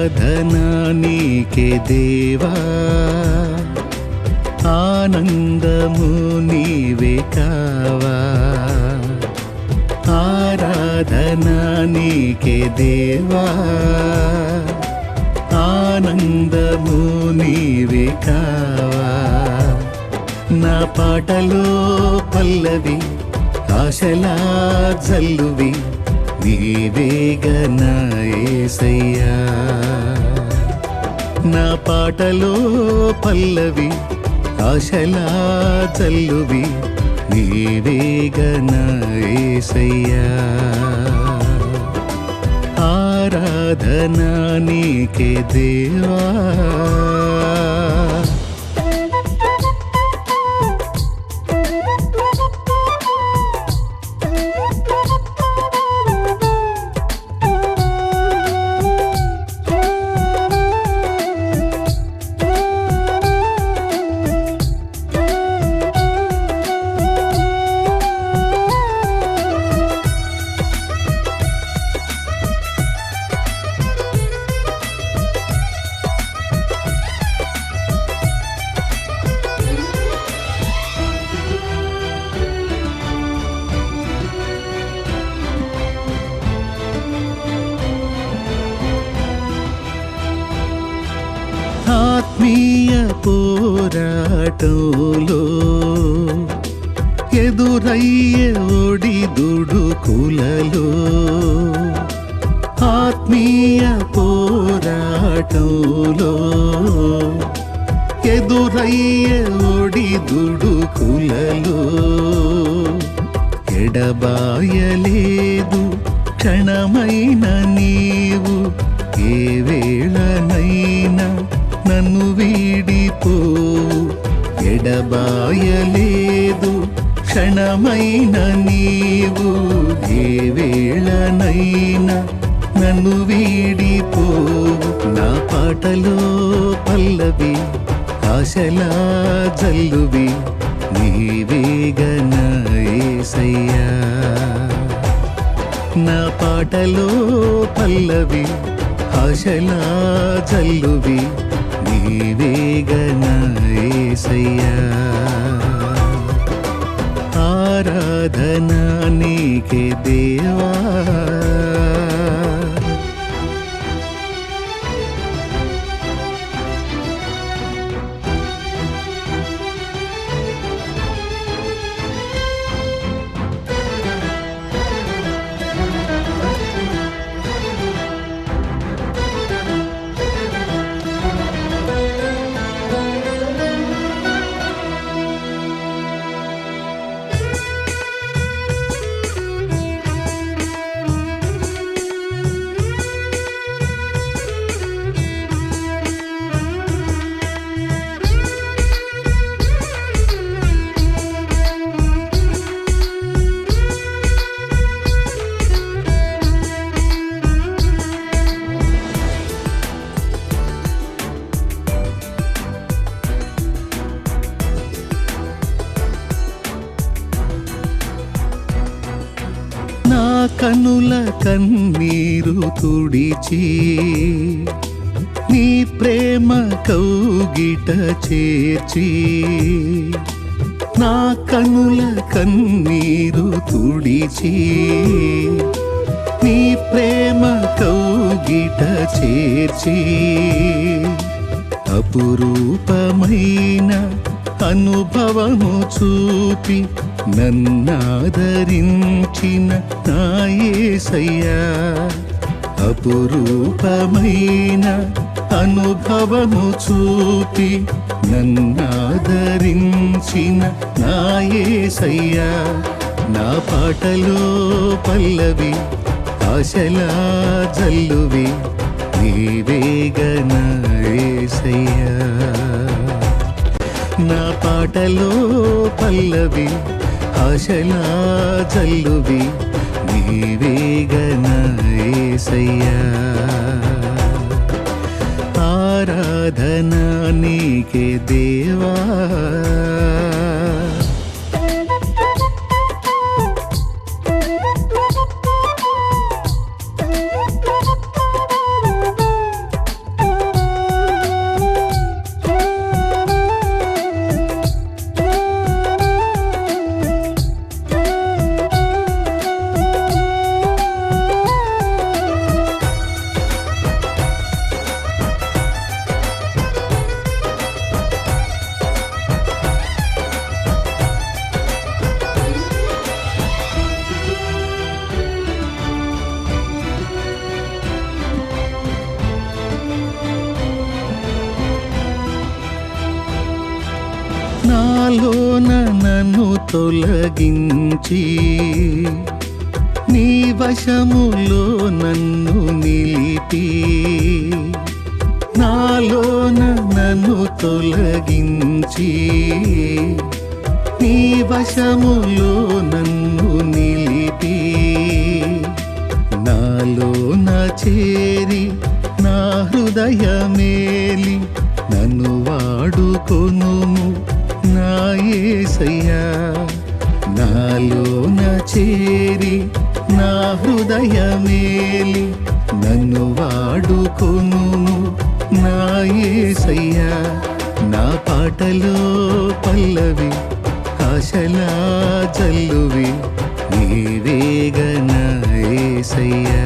ఆరాధనా నీకే దేవా, ఆనందము నీవే కావా. ఆరాధనా నీకే దేవా, ఆనందము నీవే కావా. నా పాటలో పల్లవి, ఆశలా జల్లువి నీవేగా నా యేసయ్యా. నా పాటలో పల్లవి, ఆశలా జల్లువి నీవేగా నా యేసయ్యా. ఆరాధనా నీకే దేవా. ఆత్మీయ పోరాటంలో ఎదురయ్యే ఒడిదుడుకులలో, ఆత్మీయ పోరాటంలో ఎదురయ్యే ఒడిదుడుకులలో ఎడబాయలేదు క్షణమైన నీవు. ఏ వేళనైనా నన్ను వీడిపో, ఎడబాయలేదు క్షణమైన నీవు. ఏ వేళనైనా నన్ను వీడిపో. నా పాటలో పల్లవి, ఆశలా జల్లువి నీవేగా నా యేసయ్యా. నా పాటలో పల్లవి, ఆశలా జల్లువి నీవేగా నా యేసయ్యా. ఆరాధనా నీకే దేవా. నా కనుల కన్నీరు తుడిచి నీ ప్రేమ కౌగిట చేర్చి. నా కనుల కన్నీరు తుడిచి నీ ప్రేమ కౌగిట చేర్చి. అపురూపమైన అనుభవము చూపి నన్నాదరించిన నా యేసయ్యా. అపురూపమైన అనుభవము చూపి నన్నాదరించిన నా యేసయ్యా. నా పాటలో పల్లవి, ఆశలా జల్లువి నీవేగా నా యేసయ్యా. నా పాటలో పల్లవి, ఆశలా జల్లువి నీవేగా నా యేసయ్యా. ఆరాధనా నీకే దేవా. తొలగించి నీ వశములో నన్ను నిలిపి నాలోన నన్ను తొలగించి నీ వశములో నన్ను నిలిపి నాలోన చేరి నా హృదయమేలి నన్ను వాడుకొనుము నా యేసయ్యా నాలోన చేరి నా హృదయమేలి నన్ను వాడుకొనుము నా యేసయ్యా నా పాటలో పల్లవి ఆశలా జల్లువి నీవేగన యేసయ్యా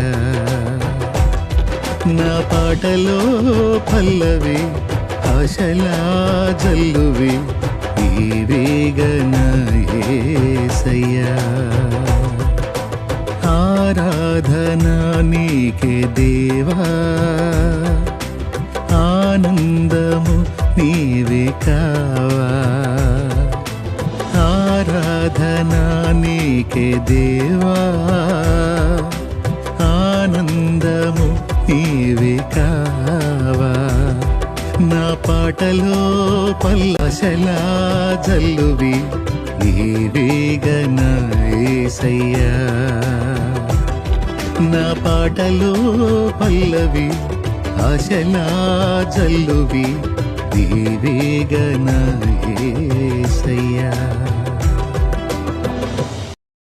నా పాటలో పల్లవి ఆశలా జల్లువి నీవేగన యేసయ్యా ఆరాధన నీకే దేవా ఆనందము నీవే కావా ఆరాధన నీకే దేవా ఆనందము నీవే కావా నా పాటలో పల్లశలా జల్లువి నీవేగన యేసయ్యా నా పాటలో పల్లవి ఆశలా జల్లువి నీవేగన యేసయ్యా